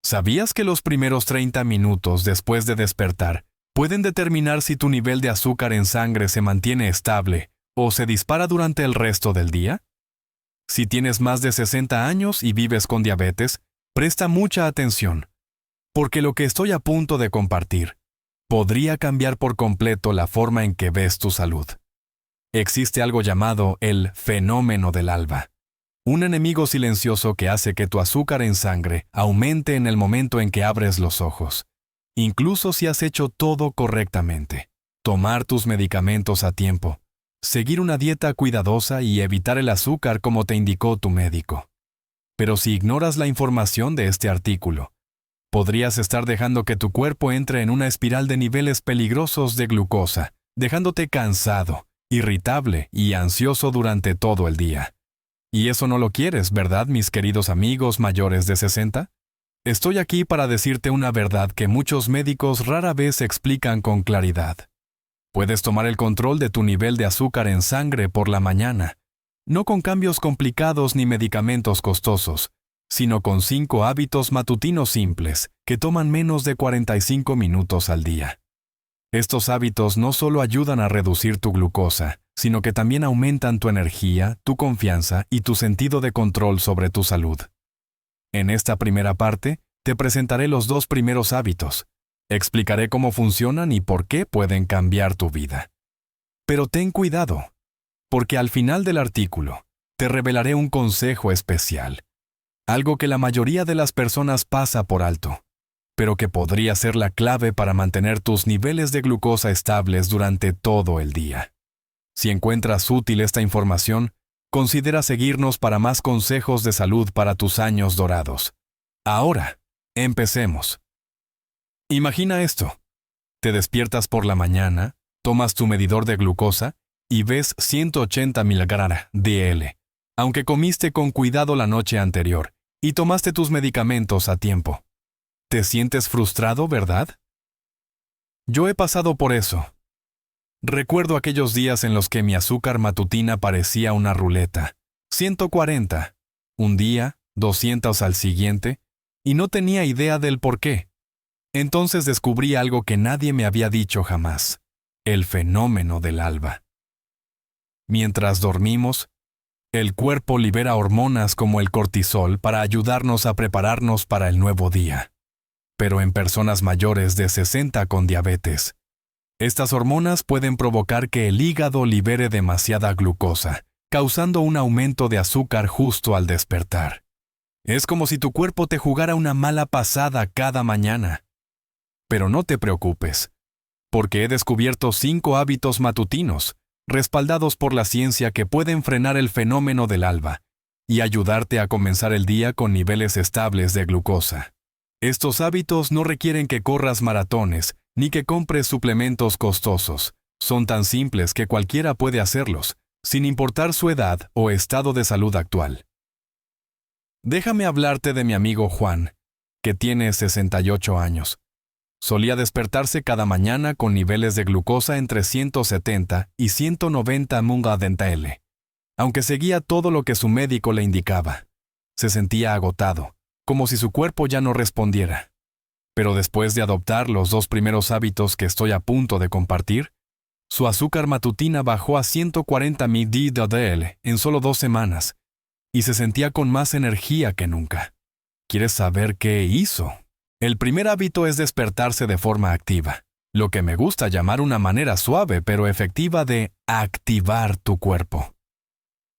¿Sabías que los primeros 30 minutos después de despertar pueden determinar si tu nivel de azúcar en sangre se mantiene estable o se dispara durante el resto del día? Si tienes más de 60 años y vives con diabetes, presta mucha atención, porque lo que estoy a punto de compartir podría cambiar por completo la forma en que ves tu salud. Existe algo llamado el fenómeno del alba, un enemigo silencioso que hace que tu azúcar en sangre aumente en el momento en que abres los ojos, incluso si has hecho todo correctamente. Tomar tus medicamentos a tiempo, seguir una dieta cuidadosa y evitar el azúcar como te indicó tu médico. Pero si ignoras la información de este artículo, podrías estar dejando que tu cuerpo entre en una espiral de niveles peligrosos de glucosa, dejándote cansado, irritable y ansioso durante todo el día. Y eso no lo quieres, ¿verdad, mis queridos amigos mayores de 60? Estoy aquí para decirte una verdad que muchos médicos rara vez explican con claridad. Puedes tomar el control de tu nivel de azúcar en sangre por la mañana, no con cambios complicados ni medicamentos costosos, sino con 5 hábitos matutinos simples que toman menos de 45 minutos al día. Estos hábitos no solo ayudan a reducir tu glucosa, sino que también aumentan tu energía, tu confianza y tu sentido de control sobre tu salud. En esta primera parte, te presentaré los 2 primeros hábitos. Explicaré cómo funcionan y por qué pueden cambiar tu vida. Pero ten cuidado, porque al final del artículo, te revelaré un consejo especial. Algo que la mayoría de las personas pasa por alto, pero que podría ser la clave para mantener tus niveles de glucosa estables durante todo el día. Si encuentras útil esta información, considera seguirnos para más consejos de salud para tus años dorados. Ahora, empecemos. Imagina esto. Te despiertas por la mañana, tomas tu medidor de glucosa y ves 180 mg/dl, aunque comiste con cuidado la noche anterior y tomaste tus medicamentos a tiempo. ¿Te sientes frustrado, verdad? Yo he pasado por eso. Recuerdo aquellos días en los que mi azúcar matutina parecía una ruleta. 140, un día, 200 al siguiente, y no tenía idea del por qué. Entonces descubrí algo que nadie me había dicho jamás: el fenómeno del alba. Mientras dormimos, el cuerpo libera hormonas como el cortisol para ayudarnos a prepararnos para el nuevo día. Pero en personas mayores de 60 con diabetes, estas hormonas pueden provocar que el hígado libere demasiada glucosa, causando un aumento de azúcar justo al despertar. Es como si tu cuerpo te jugara una mala pasada cada mañana. Pero no te preocupes, porque he descubierto 5 hábitos matutinos, respaldados por la ciencia, que pueden frenar el fenómeno del alba y ayudarte a comenzar el día con niveles estables de glucosa. Estos hábitos no requieren que corras maratones ni que compres suplementos costosos. Son tan simples que cualquiera puede hacerlos, sin importar su edad o estado de salud actual. Déjame hablarte de mi amigo Juan, que tiene 68 años. Solía despertarse cada mañana con niveles de glucosa entre 170 y 190 mg/dl. Aunque seguía todo lo que su médico le indicaba, se sentía agotado, como si su cuerpo ya no respondiera. Pero después de adoptar los 2 primeros hábitos que estoy a punto de compartir, su azúcar matutina bajó a 140 mg/dl en solo 2 semanas y se sentía con más energía que nunca. ¿Quieres saber qué hizo? El primer hábito es despertarse de forma activa, lo que me gusta llamar una manera suave pero efectiva de activar tu cuerpo.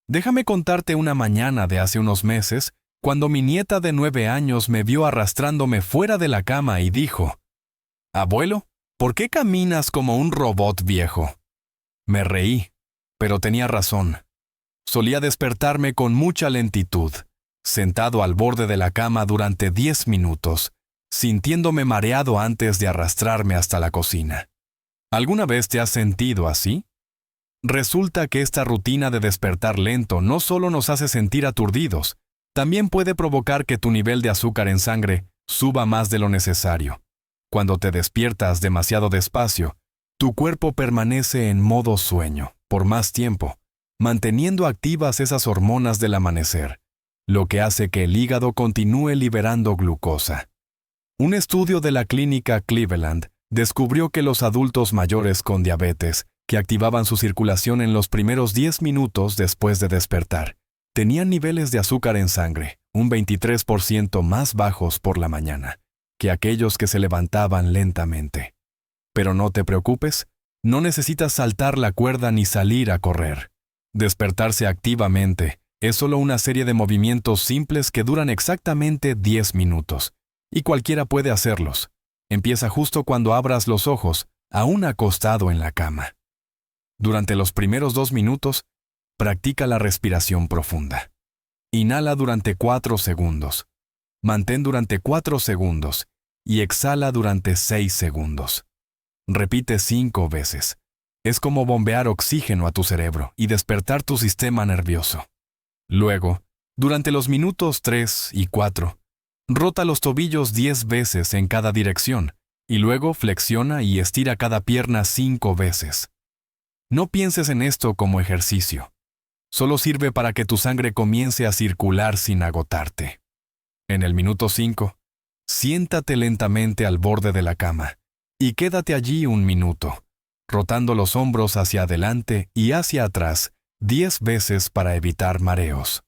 Déjame contarte una mañana de hace unos meses, cuando mi nieta de 9 años me vio arrastrándome fuera de la cama y dijo: «Abuelo, ¿por qué caminas como un robot viejo?». Me reí, pero tenía razón. Solía despertarme con mucha lentitud, sentado al borde de la cama durante 10 minutos, sintiéndome mareado antes de arrastrarme hasta la cocina. ¿Alguna vez te has sentido así? Resulta que esta rutina de despertar lento no solo nos hace sentir aturdidos, también puede provocar que tu nivel de azúcar en sangre suba más de lo necesario. Cuando te despiertas demasiado despacio, tu cuerpo permanece en modo sueño por más tiempo, manteniendo activas esas hormonas del amanecer, lo que hace que el hígado continúe liberando glucosa. Un estudio de la clínica Cleveland descubrió que los adultos mayores con diabetes, que activaban su circulación en los primeros 10 minutos después de despertar, tenían niveles de azúcar en sangre un 23% más bajos por la mañana que aquellos que se levantaban lentamente. Pero no te preocupes, no necesitas saltar la cuerda ni salir a correr. Despertarse activamente es solo una serie de movimientos simples que duran exactamente 10 minutos, y cualquiera puede hacerlos. Empieza justo cuando abras los ojos, aún acostado en la cama. Durante los primeros 2 minutos, practica la respiración profunda. Inhala durante 4 segundos. Mantén durante 4 segundos y exhala durante 6 segundos. Repite 5 veces. Es como bombear oxígeno a tu cerebro y despertar tu sistema nervioso. Luego, durante los minutos 3 y 4, rota los tobillos 10 veces en cada dirección y luego flexiona y estira cada pierna 5 veces. No pienses en esto como ejercicio. Solo sirve para que tu sangre comience a circular sin agotarte. En el minuto 5, siéntate lentamente al borde de la cama y quédate allí 1 minuto, rotando los hombros hacia adelante y hacia atrás 10 veces para evitar mareos.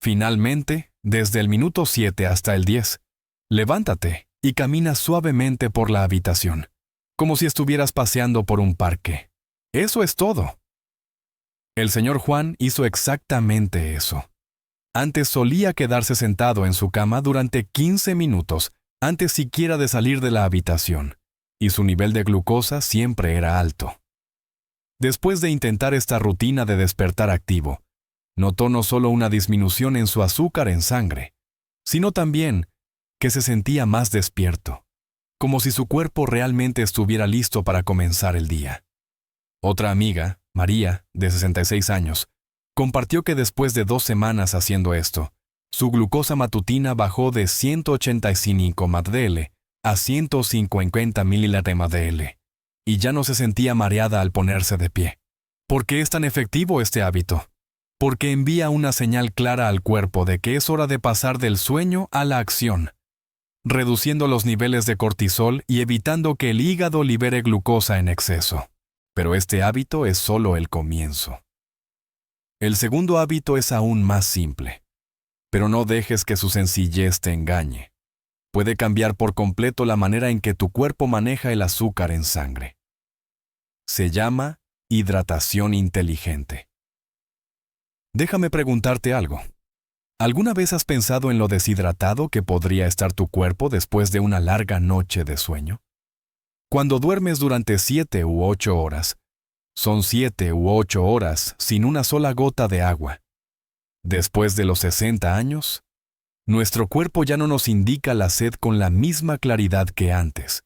Finalmente, desde el minuto 7 hasta el 10, levántate y camina suavemente por la habitación, como si estuvieras paseando por un parque. Eso es todo. El señor Juan hizo exactamente eso. Antes solía quedarse sentado en su cama durante 15 minutos antes siquiera de salir de la habitación, y su nivel de glucosa siempre era alto. Después de intentar esta rutina de despertar activo, notó no solo una disminución en su azúcar en sangre, sino también que se sentía más despierto, como si su cuerpo realmente estuviera listo para comenzar el día. Otra amiga, María, de 66 años, compartió que después de 2 semanas haciendo esto, su glucosa matutina bajó de 185 mdl a 150 mdl, y ya no se sentía mareada al ponerse de pie. ¿Por qué es tan efectivo este hábito? Porque envía una señal clara al cuerpo de que es hora de pasar del sueño a la acción, reduciendo los niveles de cortisol y evitando que el hígado libere glucosa en exceso. Pero este hábito es solo el comienzo. El segundo hábito es aún más simple, pero no dejes que su sencillez te engañe. Puede cambiar por completo la manera en que tu cuerpo maneja el azúcar en sangre. Se llama hidratación inteligente. Déjame preguntarte algo. ¿Alguna vez has pensado en lo deshidratado que podría estar tu cuerpo después de una larga noche de sueño? Cuando duermes durante 7 u 8 horas, son 7 u 8 horas sin una sola gota de agua. Después de los 60 años, nuestro cuerpo ya no nos indica la sed con la misma claridad que antes,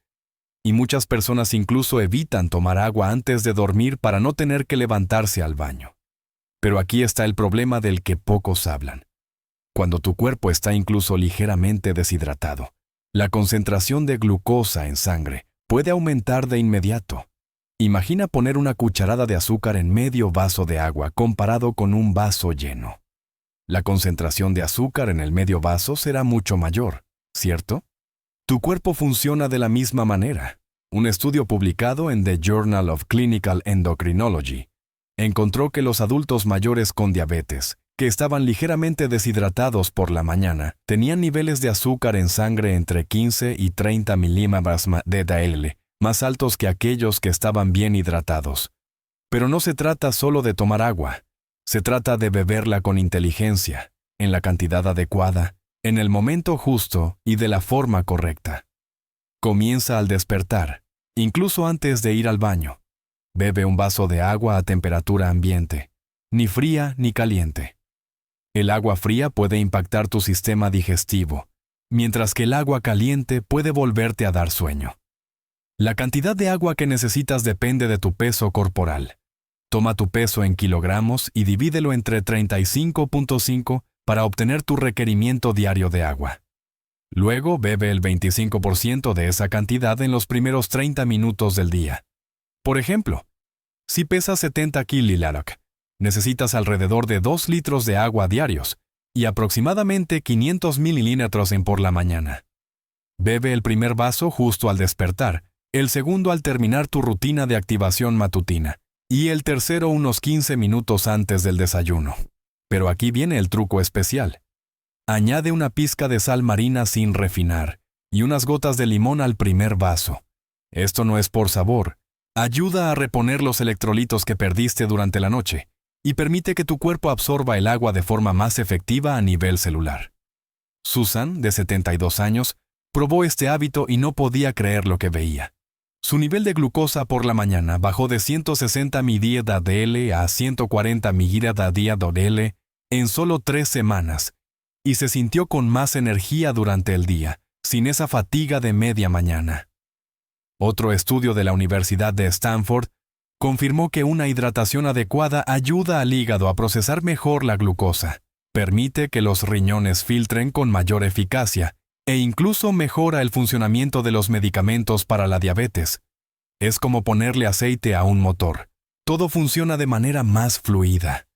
y muchas personas incluso evitan tomar agua antes de dormir para no tener que levantarse al baño. Pero aquí está el problema del que pocos hablan. Cuando tu cuerpo está incluso ligeramente deshidratado, la concentración de glucosa en sangre puede aumentar de inmediato. Imagina poner una cucharada de azúcar en medio vaso de agua comparado con un vaso lleno. La concentración de azúcar en el medio vaso será mucho mayor, ¿cierto? Tu cuerpo funciona de la misma manera. Un estudio publicado en The Journal of Clinical Endocrinology encontró que los adultos mayores con diabetes, que estaban ligeramente deshidratados por la mañana, tenían niveles de azúcar en sangre entre 15 y 30 mg/dl, más altos que aquellos que estaban bien hidratados. Pero no se trata solo de tomar agua. Se trata de beberla con inteligencia, en la cantidad adecuada, en el momento justo y de la forma correcta. Comienza al despertar, incluso antes de ir al baño. Bebe un vaso de agua a temperatura ambiente, ni fría ni caliente. El agua fría puede impactar tu sistema digestivo, mientras que el agua caliente puede volverte a dar sueño. La cantidad de agua que necesitas depende de tu peso corporal. Toma tu peso en kilogramos y divídelo entre 35.5 para obtener tu requerimiento diario de agua. Luego bebe el 25% de esa cantidad en los primeros 30 minutos del día. Por ejemplo, si pesas 70 kg, necesitas alrededor de 2 litros de agua diarios y aproximadamente 500 mililitros por la mañana. Bebe el primer vaso justo al despertar, el segundo al terminar tu rutina de activación matutina, y el tercero unos 15 minutos antes del desayuno. Pero aquí viene el truco especial. Añade una pizca de sal marina sin refinar y unas gotas de limón al primer vaso. Esto no es por sabor. Ayuda a reponer los electrolitos que perdiste durante la noche y permite que tu cuerpo absorba el agua de forma más efectiva a nivel celular. Susan, de 72 años, probó este hábito y no podía creer lo que veía. Su nivel de glucosa por la mañana bajó de 160 mg/dL a 140 mg/dL en solo 3 semanas y se sintió con más energía durante el día, sin esa fatiga de media mañana. Otro estudio de la Universidad de Stanford confirmó que una hidratación adecuada ayuda al hígado a procesar mejor la glucosa, permite que los riñones filtren con mayor eficacia e incluso mejora el funcionamiento de los medicamentos para la diabetes. Es como ponerle aceite a un motor. Todo funciona de manera más fluida.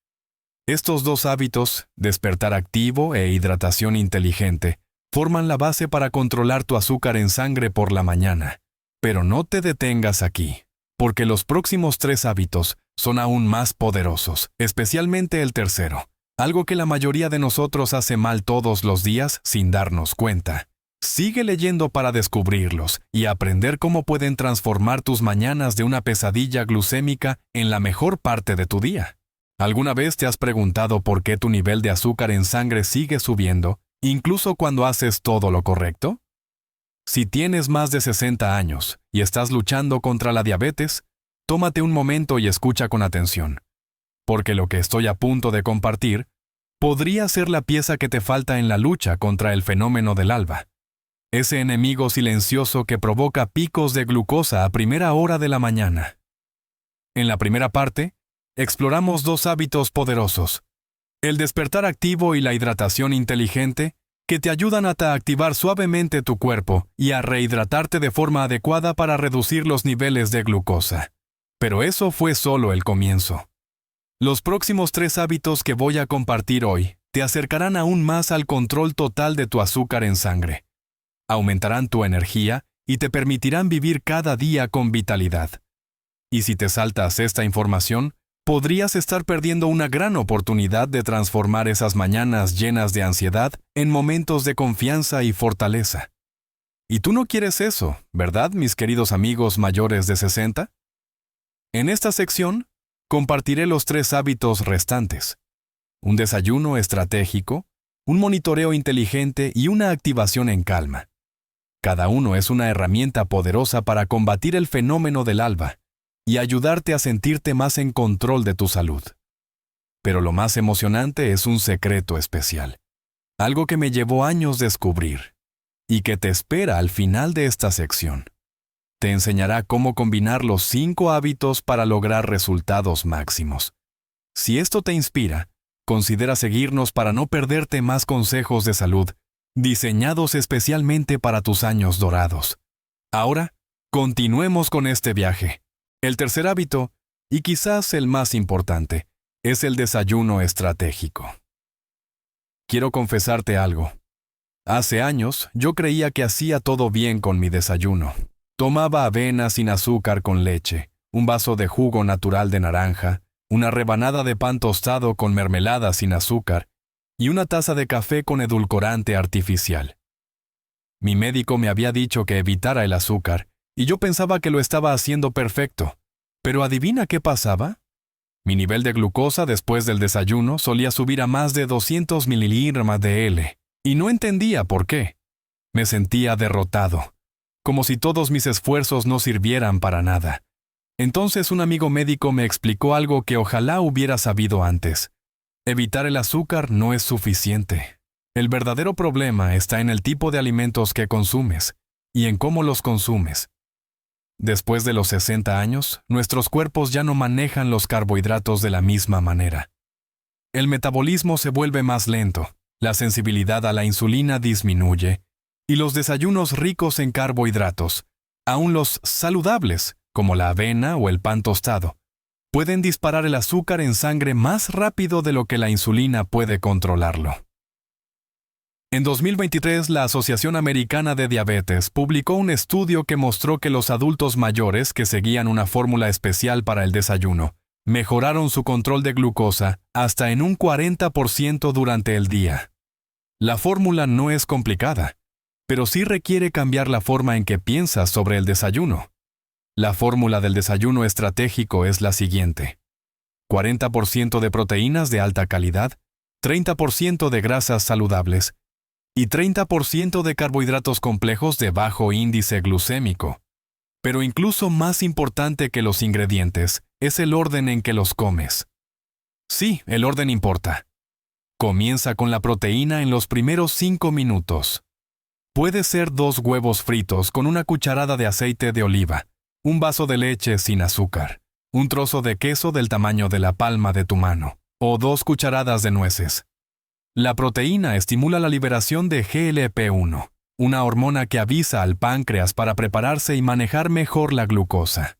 Estos dos hábitos, despertar activo e hidratación inteligente, forman la base para controlar tu azúcar en sangre por la mañana. Pero no te detengas aquí, porque los próximos 3 hábitos son aún más poderosos, especialmente el tercero. Algo que la mayoría de nosotros hace mal todos los días sin darnos cuenta. Sigue leyendo para descubrirlos y aprender cómo pueden transformar tus mañanas de una pesadilla glucémica en la mejor parte de tu día. ¿Alguna vez te has preguntado por qué tu nivel de azúcar en sangre sigue subiendo, incluso cuando haces todo lo correcto? Si tienes más de 60 años y estás luchando contra la diabetes, tómate un momento y escucha con atención. Porque lo que estoy a punto de compartir podría ser la pieza que te falta en la lucha contra el fenómeno del alba. Ese enemigo silencioso que provoca picos de glucosa a primera hora de la mañana. En la primera parte, exploramos 2 hábitos poderosos: el despertar activo y la hidratación inteligente, que te ayudan a activar suavemente tu cuerpo y a rehidratarte de forma adecuada para reducir los niveles de glucosa. Pero eso fue solo el comienzo. Los próximos 3 hábitos que voy a compartir hoy te acercarán aún más al control total de tu azúcar en sangre. Aumentarán tu energía y te permitirán vivir cada día con vitalidad. Y si te saltas esta información, podrías estar perdiendo una gran oportunidad de transformar esas mañanas llenas de ansiedad en momentos de confianza y fortaleza. Y tú no quieres eso, ¿verdad, mis queridos amigos mayores de 60? En esta sección, compartiré los 3 hábitos restantes: un desayuno estratégico, un monitoreo inteligente y una activación en calma. Cada uno es una herramienta poderosa para combatir el fenómeno del alba y ayudarte a sentirte más en control de tu salud. Pero lo más emocionante es un secreto especial, algo que me llevó años descubrir, y que te espera al final de esta sección. Te enseñará cómo combinar los 5 hábitos para lograr resultados máximos. Si esto te inspira, considera seguirnos para no perderte más consejos de salud, diseñados especialmente para tus años dorados. Ahora, continuemos con este viaje. El tercer hábito, y quizás el más importante, es el desayuno estratégico. Quiero confesarte algo. Hace años, yo creía que hacía todo bien con mi desayuno. Tomaba avena sin azúcar con leche, un vaso de jugo natural de naranja, una rebanada de pan tostado con mermelada sin azúcar y una taza de café con edulcorante artificial. Mi médico me había dicho que evitara el azúcar, y yo pensaba que lo estaba haciendo perfecto. Pero ¿adivina qué pasaba? Mi nivel de glucosa después del desayuno solía subir a más de 200 mg/dL, y no entendía por qué. Me sentía derrotado, como si todos mis esfuerzos no sirvieran para nada. Entonces un amigo médico me explicó algo que ojalá hubiera sabido antes. Evitar el azúcar no es suficiente. El verdadero problema está en el tipo de alimentos que consumes y en cómo los consumes. Después de los 60 años, nuestros cuerpos ya no manejan los carbohidratos de la misma manera. El metabolismo se vuelve más lento, la sensibilidad a la insulina disminuye, y los desayunos ricos en carbohidratos, aun los saludables, como la avena o el pan tostado, pueden disparar el azúcar en sangre más rápido de lo que la insulina puede controlarlo. En 2023, la Asociación Americana de Diabetes publicó un estudio que mostró que los adultos mayores que seguían una fórmula especial para el desayuno mejoraron su control de glucosa hasta en un 40% durante el día. La fórmula no es complicada, pero sí requiere cambiar la forma en que piensas sobre el desayuno. La fórmula del desayuno estratégico es la siguiente: 40% de proteínas de alta calidad, 30% de grasas saludables y 30% de carbohidratos complejos de bajo índice glucémico. Pero incluso más importante que los ingredientes es el orden en que los comes. Sí, el orden importa. Comienza con la proteína en los primeros 5 minutos. Puede ser 2 huevos fritos con una cucharada de aceite de oliva, un vaso de leche sin azúcar, un trozo de queso del tamaño de la palma de tu mano, o 2 cucharadas de nueces. La proteína estimula la liberación de GLP-1, una hormona que avisa al páncreas para prepararse y manejar mejor la glucosa.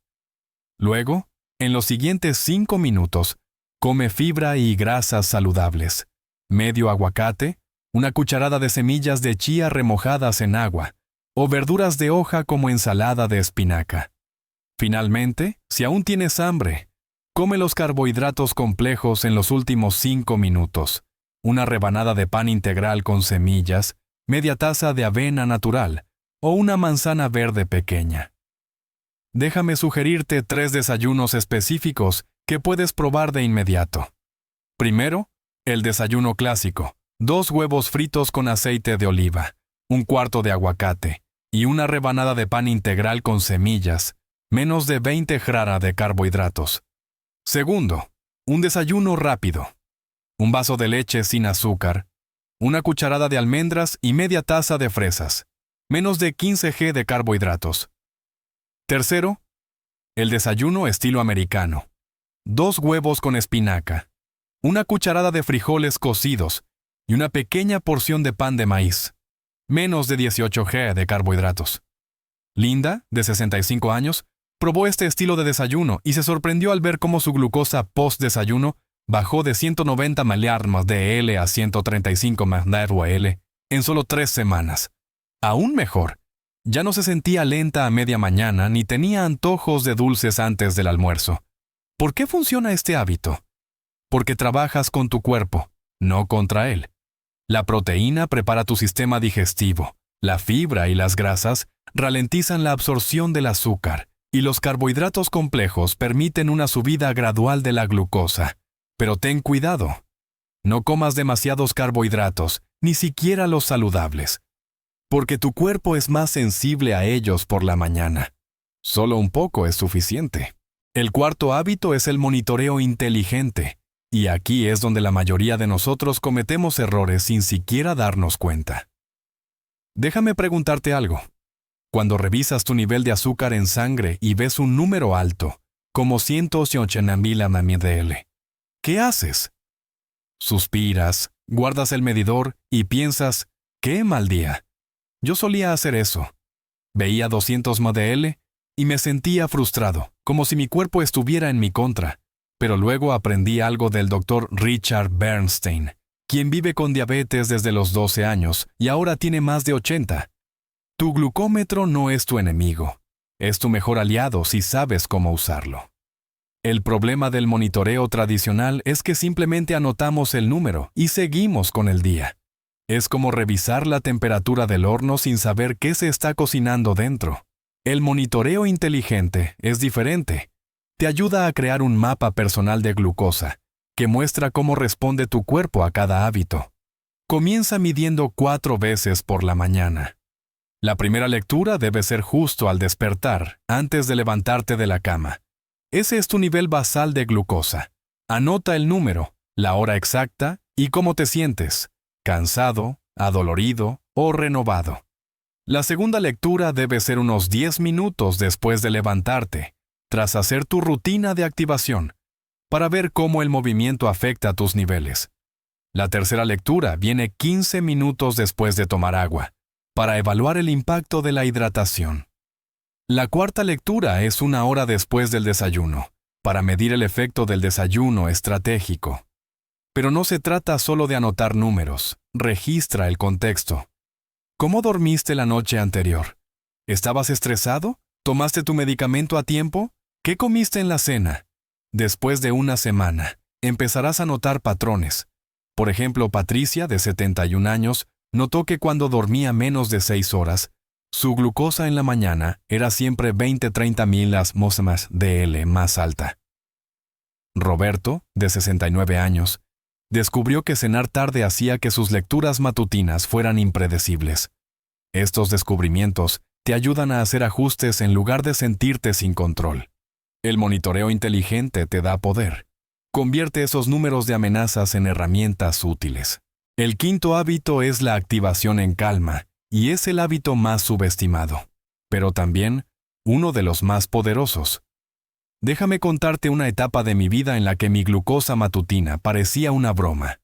Luego, en los siguientes 5 minutos, come fibra y grasas saludables, medio aguacate, una cucharada de semillas de chía remojadas en agua, o verduras de hoja como ensalada de espinaca. Finalmente, si aún tienes hambre, come los carbohidratos complejos en los últimos 5 minutos. Una rebanada de pan integral con semillas, media taza de avena natural o una manzana verde pequeña. Déjame sugerirte 3 desayunos específicos que puedes probar de inmediato. Primero, el desayuno clásico: 2 huevos fritos con aceite de oliva, un cuarto de aguacate y una rebanada de pan integral con semillas, menos de 20 gramos de carbohidratos. Segundo, un desayuno rápido: un vaso de leche sin azúcar, una cucharada de almendras y media taza de fresas, menos de 15 gramos de carbohidratos. Tercero, el desayuno estilo americano: 2 huevos con espinaca, una cucharada de frijoles cocidos y una pequeña porción de pan de maíz, menos de 18 gramos de carbohidratos. Linda, de 65 años, probó este estilo de desayuno y se sorprendió al ver cómo su glucosa post-desayuno bajó de 190 mAh a 135 mAh en solo 3 semanas. Aún mejor, ya no se sentía lenta a media mañana ni tenía antojos de dulces antes del almuerzo. ¿Por qué funciona este hábito? Porque trabajas con tu cuerpo, no contra él. La proteína prepara tu sistema digestivo, la fibra y las grasas ralentizan la absorción del azúcar, y los carbohidratos complejos permiten una subida gradual de la glucosa. Pero ten cuidado. No comas demasiados carbohidratos, ni siquiera los saludables, porque tu cuerpo es más sensible a ellos por la mañana. Solo un poco es suficiente. El cuarto hábito es el monitoreo inteligente, y aquí es donde la mayoría de nosotros cometemos errores sin siquiera darnos cuenta. Déjame preguntarte algo. Cuando revisas tu nivel de azúcar en sangre y ves un número alto, como 180,000 mAh, ¿qué haces? Suspiras, guardas el medidor y piensas, ¡qué mal día! Yo solía hacer eso. Veía 200 mAh y me sentía frustrado, como si mi cuerpo estuviera en mi contra. Pero luego aprendí algo del Dr. Richard Bernstein, quien vive con diabetes desde los 12 años y ahora tiene más de 80. Tu glucómetro no es tu enemigo, es tu mejor aliado si sabes cómo usarlo. El problema del monitoreo tradicional es que simplemente anotamos el número y seguimos con el día. Es como revisar la temperatura del horno sin saber qué se está cocinando dentro. El monitoreo inteligente es diferente. Te ayuda a crear un mapa personal de glucosa, que muestra cómo responde tu cuerpo a cada hábito. Comienza midiendo 4 veces por la mañana. La primera lectura debe ser justo al despertar, antes de levantarte de la cama. Ese es tu nivel basal de glucosa. Anota el número, la hora exacta y cómo te sientes: cansado, adolorido o renovado. La segunda lectura debe ser unos 10 minutos después de levantarte, tras hacer tu rutina de activación, para ver cómo el movimiento afecta a tus niveles. La tercera lectura viene 15 minutos después de tomar agua, para evaluar el impacto de la hidratación. La cuarta lectura es 1 hora después del desayuno, para medir el efecto del desayuno estratégico. Pero no se trata solo de anotar números, registra el contexto. ¿Cómo dormiste la noche anterior? ¿Estabas estresado? ¿Tomaste tu medicamento a tiempo? ¿Qué comiste en la cena? Después de una semana, empezarás a notar patrones. Por ejemplo, Patricia, de 71 años, notó que cuando dormía menos de 6 horas, su glucosa en la mañana era siempre 20-30 milasmosemas dl más alta. Roberto, de 69 años, descubrió que cenar tarde hacía que sus lecturas matutinas fueran impredecibles. Estos descubrimientos te ayudan a hacer ajustes en lugar de sentirte sin control. El monitoreo inteligente te da poder. Convierte esos números de amenazas en herramientas útiles. El quinto hábito es la activación en calma, y es el hábito más subestimado, pero también uno de los más poderosos. Déjame contarte una etapa de mi vida en la que mi glucosa matutina parecía una broma.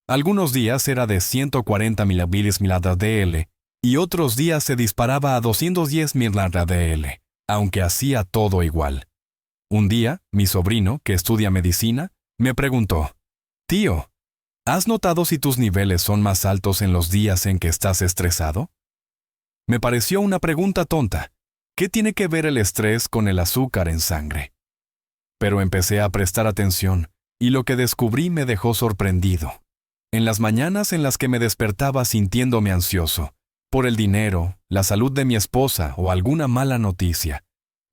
Algunos días era de 140 ml y otros días se disparaba a 210 ml, aunque hacía todo igual. Un día, mi sobrino, que estudia medicina, me preguntó: «Tío, ¿has notado si tus niveles son más altos en los días en que estás estresado?» Me pareció una pregunta tonta. ¿Qué tiene que ver el estrés con el azúcar en sangre? Pero empecé a prestar atención, y lo que descubrí me dejó sorprendido. En las mañanas en las que me despertaba sintiéndome ansioso, por el dinero, la salud de mi esposa o alguna mala noticia,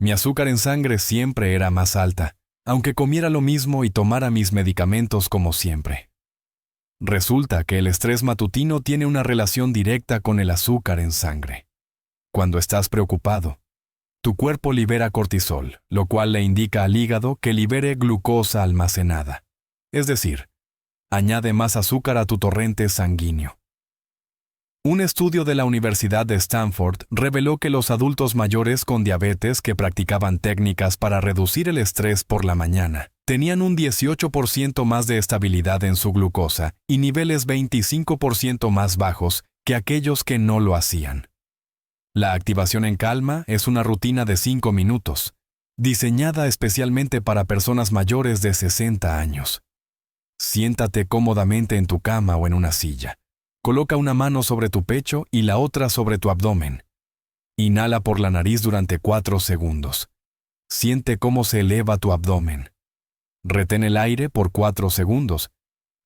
mi azúcar en sangre siempre era más alta, aunque comiera lo mismo y tomara mis medicamentos como siempre. Resulta que el estrés matutino tiene una relación directa con el azúcar en sangre. Cuando estás preocupado, tu cuerpo libera cortisol, lo cual le indica al hígado que libere glucosa almacenada. Es decir, añade más azúcar a tu torrente sanguíneo. Un estudio de la Universidad de Stanford reveló que los adultos mayores con diabetes que practicaban técnicas para reducir el estrés por la mañana tenían un 18% más de estabilidad en su glucosa y niveles 25% más bajos que aquellos que no lo hacían. La activación en calma es una rutina de 5 minutos, diseñada especialmente para personas mayores de 60 años. Siéntate cómodamente en tu cama o en una silla. Coloca una mano sobre tu pecho y la otra sobre tu abdomen. Inhala por la nariz durante 4 segundos. Siente cómo se eleva tu abdomen. Retén el aire por 4 segundos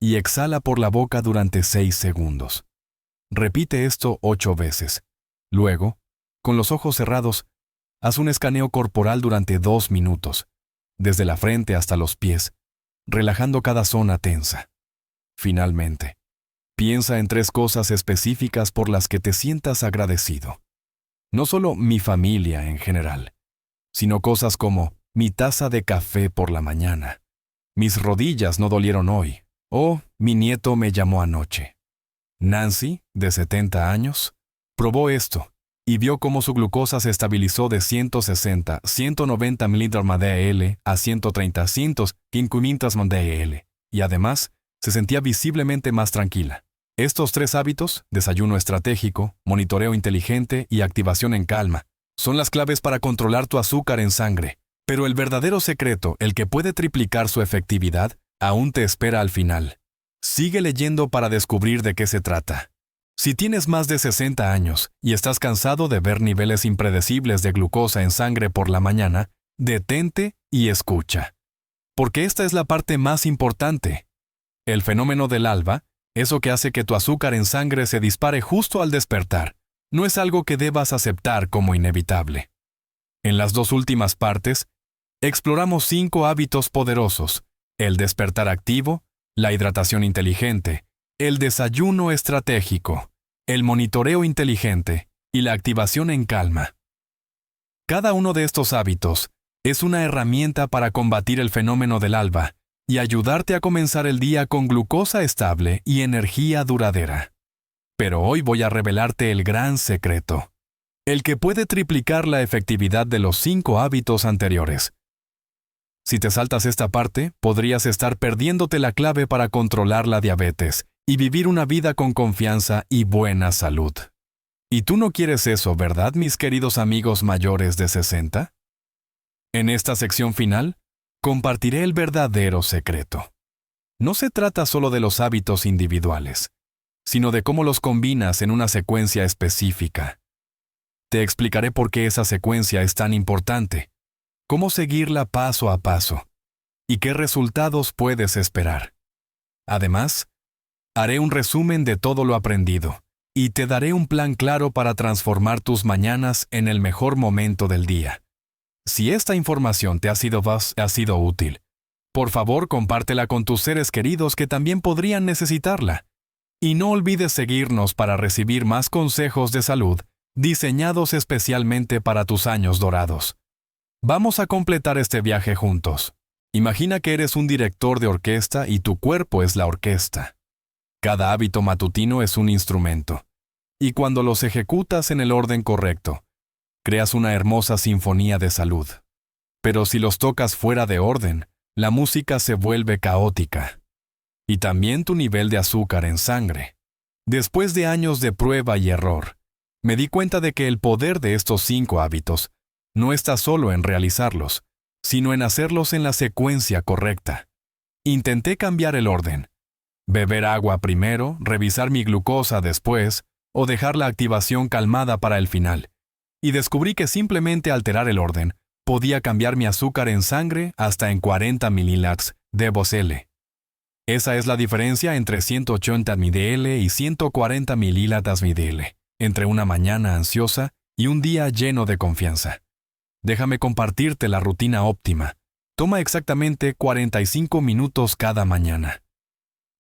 y exhala por la boca durante 6 segundos. Repite esto 8 veces. Luego, con los ojos cerrados, haz un escaneo corporal durante 2 minutos, desde la frente hasta los pies, relajando cada zona tensa. Finalmente, piensa en 3 cosas específicas por las que te sientas agradecido. No solo mi familia en general, sino cosas como mi taza de café por la mañana, mis rodillas no dolieron hoy, o mi nieto me llamó anoche. Nancy, de 70 años, probó esto y vio cómo su glucosa se estabilizó de 160-190 mg/dl a 130-500 mg/dl, y además se sentía visiblemente más tranquila. Estos 3 hábitos, desayuno estratégico, monitoreo inteligente y activación en calma, son las claves para controlar tu azúcar en sangre. Pero el verdadero secreto, el que puede triplicar su efectividad, aún te espera al final. Sigue leyendo para descubrir de qué se trata. Si tienes más de 60 años y estás cansado de ver niveles impredecibles de glucosa en sangre por la mañana, detente y escucha. Porque esta es la parte más importante. El fenómeno del alba, eso que hace que tu azúcar en sangre se dispare justo al despertar, no es algo que debas aceptar como inevitable. En las 2 últimas partes, exploramos 5 hábitos poderosos: el despertar activo, la hidratación inteligente, el desayuno estratégico, el monitoreo inteligente y la activación en calma. Cada uno de estos hábitos es una herramienta para combatir el fenómeno del alba y ayudarte a comenzar el día con glucosa estable y energía duradera. Pero hoy voy a revelarte el gran secreto, el que puede triplicar la efectividad de los 5 hábitos anteriores. Si te saltas esta parte, podrías estar perdiéndote la clave para controlar la diabetes y vivir una vida con confianza y buena salud. Y tú no quieres eso, ¿verdad, mis queridos amigos mayores de 60? En esta sección final, compartiré el verdadero secreto. No se trata solo de los hábitos individuales, sino de cómo los combinas en una secuencia específica. Te explicaré por qué esa secuencia es tan importante, cómo seguirla paso a paso, y qué resultados puedes esperar. Además, haré un resumen de todo lo aprendido, y te daré un plan claro para transformar tus mañanas en el mejor momento del día. Si esta información te ha sido útil, por favor compártela con tus seres queridos que también podrían necesitarla. Y no olvides seguirnos para recibir más consejos de salud diseñados especialmente para tus años dorados. Vamos a completar este viaje juntos. Imagina que eres un director de orquesta y tu cuerpo es la orquesta. Cada hábito matutino es un instrumento, y cuando los ejecutas en el orden correcto, creas una hermosa sinfonía de salud. Pero si los tocas fuera de orden, la música se vuelve caótica. Y también tu nivel de azúcar en sangre. Después de años de prueba y error, me di cuenta de que el poder de estos 5 hábitos no está solo en realizarlos, sino en hacerlos en la secuencia correcta. Intenté cambiar el orden. Beber agua primero, revisar mi glucosa después, o dejar la activación calmada para el final. Y descubrí que simplemente alterar el orden podía cambiar mi azúcar en sangre hasta en 40 mililacs de Bosele. Esa es la diferencia entre 180 mdl y 140 mililitros mdl, entre una mañana ansiosa y un día lleno de confianza. Déjame compartirte la rutina óptima. Toma exactamente 45 minutos cada mañana.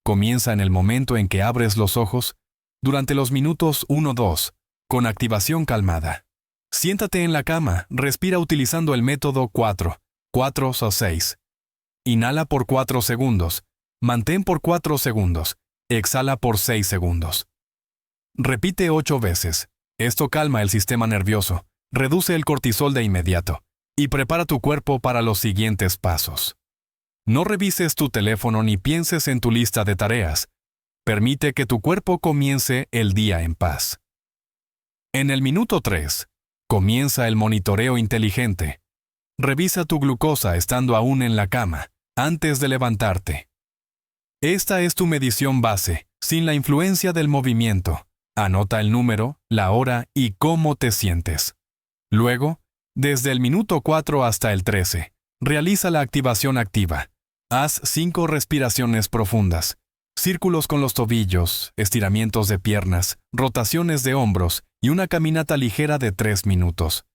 Comienza en el momento en que abres los ojos, durante los minutos 1-2, con activación calmada. Siéntate en la cama, respira utilizando el método 4 o 6. Inhala por 4 segundos, mantén por 4 segundos, exhala por 6 segundos. Repite 8 veces. Esto calma el sistema nervioso, reduce el cortisol de inmediato y prepara tu cuerpo para los siguientes pasos. No revises tu teléfono ni pienses en tu lista de tareas. Permite que tu cuerpo comience el día en paz. En el minuto 3, comienza el monitoreo inteligente. Revisa tu glucosa estando aún en la cama, antes de levantarte. Esta es tu medición base, sin la influencia del movimiento. Anota el número, la hora y cómo te sientes. Luego, desde el minuto 4 hasta el 13, realiza la activación activa. Haz 5 respiraciones profundas, círculos con los tobillos, estiramientos de piernas, rotaciones de hombros y una caminata ligera de 3 minutos.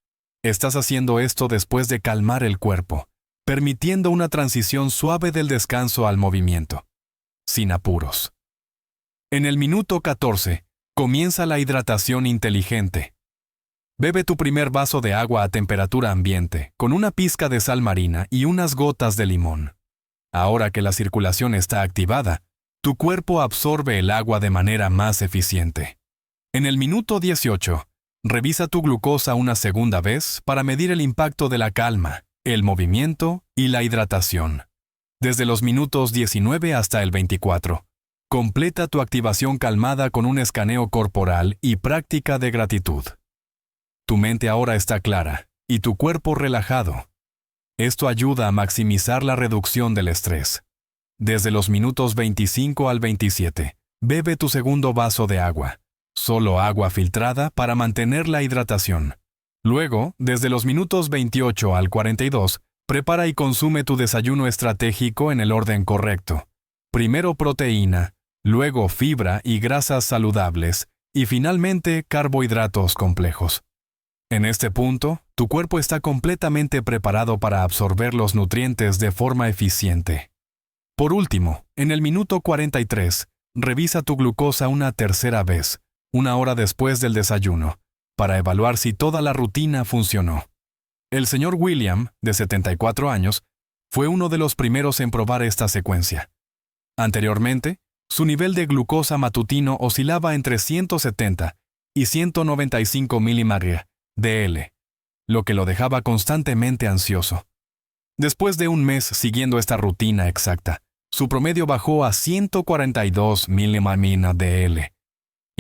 Estás haciendo esto después de calmar el cuerpo, permitiendo una transición suave del descanso al movimiento, sin apuros. En el minuto 14, comienza la hidratación inteligente. Bebe tu primer vaso de agua a temperatura ambiente, con una pizca de sal marina y unas gotas de limón. Ahora que la circulación está activada, tu cuerpo absorbe el agua de manera más eficiente. En el minuto 18, revisa tu glucosa una segunda vez para medir el impacto de la calma, el movimiento y la hidratación. Desde los minutos 19 hasta el 24, completa tu activación calmada con un escaneo corporal y práctica de gratitud. Tu mente ahora está clara y tu cuerpo relajado. Esto ayuda a maximizar la reducción del estrés. Desde los minutos 25 al 27, bebe tu segundo vaso de agua. Solo agua filtrada para mantener la hidratación. Luego, desde los minutos 28 al 42, prepara y consume tu desayuno estratégico en el orden correcto. Primero proteína, luego fibra y grasas saludables, y finalmente carbohidratos complejos. En este punto, tu cuerpo está completamente preparado para absorber los nutrientes de forma eficiente. Por último, en el minuto 43, revisa tu glucosa una tercera vez, una hora después del desayuno, para evaluar si toda la rutina funcionó. El señor William, de 74 años, fue uno de los primeros en probar esta secuencia. Anteriormente, su nivel de glucosa matutino oscilaba entre 170 y 195 mg/dl, lo que lo dejaba constantemente ansioso. Después de un mes siguiendo esta rutina exacta, su promedio bajó a 142 mg/dl.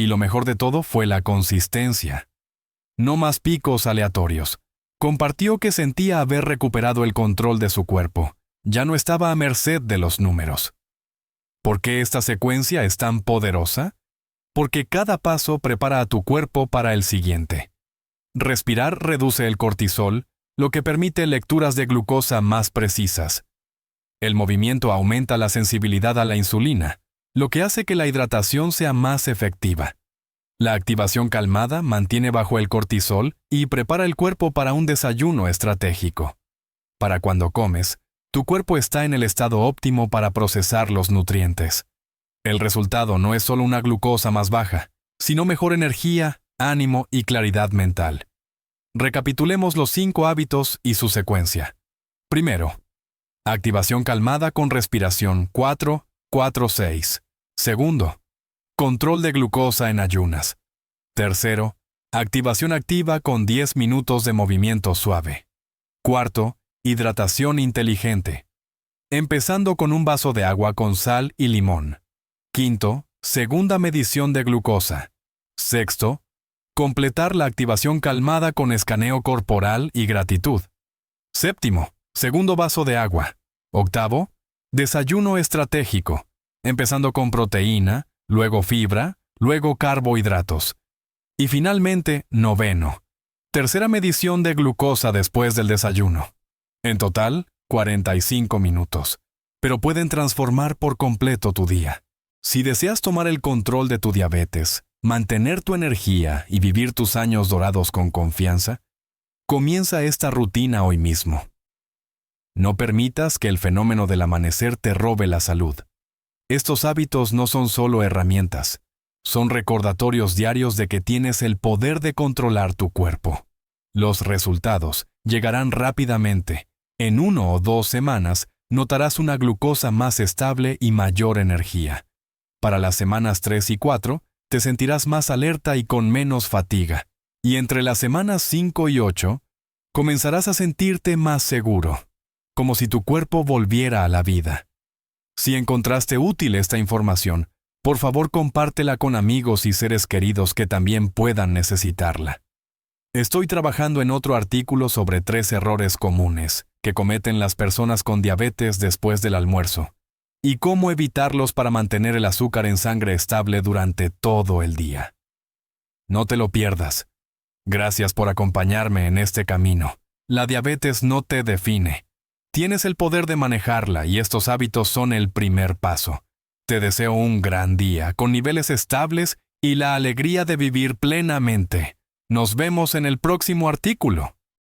Y lo mejor de todo fue la consistencia. No más picos aleatorios. Compartió que sentía haber recuperado el control de su cuerpo. Ya no estaba a merced de los números. ¿Por qué esta secuencia es tan poderosa? Porque cada paso prepara a tu cuerpo para el siguiente. Respirar reduce el cortisol, lo que permite lecturas de glucosa más precisas. El movimiento aumenta la sensibilidad a la insulina, lo que hace que la hidratación sea más efectiva. La activación calmada mantiene bajo el cortisol y prepara el cuerpo para un desayuno estratégico. Para cuando comes, tu cuerpo está en el estado óptimo para procesar los nutrientes. El resultado no es solo una glucosa más baja, sino mejor energía, ánimo y claridad mental. Recapitulemos los 5 hábitos y su secuencia. Primero, activación calmada con respiración 4-4-6. Segundo, control de glucosa en ayunas. Tercero, activación activa con 10 minutos de movimiento suave. Cuarto, hidratación inteligente, empezando con un vaso de agua con sal y limón. Quinto, segunda medición de glucosa. Sexto, completar la activación calmada con escaneo corporal y gratitud. Séptimo, segundo vaso de agua. Octavo, desayuno estratégico, empezando con proteína, luego fibra, luego carbohidratos. Y finalmente, noveno, tercera medición de glucosa después del desayuno. En total, 45 minutos, pero pueden transformar por completo tu día. Si deseas tomar el control de tu diabetes, mantener tu energía y vivir tus años dorados con confianza, comienza esta rutina hoy mismo. No permitas que el fenómeno del amanecer te robe la salud. Estos hábitos no son solo herramientas, son recordatorios diarios de que tienes el poder de controlar tu cuerpo. Los resultados llegarán rápidamente. En 1 o 2 semanas notarás una glucosa más estable y mayor energía. Para las semanas 3 y 4, te sentirás más alerta y con menos fatiga. Y entre las semanas 5 y 8, comenzarás a sentirte más seguro, como si tu cuerpo volviera a la vida. Si encontraste útil esta información, por favor compártela con amigos y seres queridos que también puedan necesitarla. Estoy trabajando en otro artículo sobre 3 errores comunes que cometen las personas con diabetes después del almuerzo y cómo evitarlos para mantener el azúcar en sangre estable durante todo el día. No te lo pierdas. Gracias por acompañarme en este camino. La diabetes no te define. Tienes el poder de manejarla y estos hábitos son el primer paso. Te deseo un gran día con niveles estables y la alegría de vivir plenamente. Nos vemos en el próximo artículo.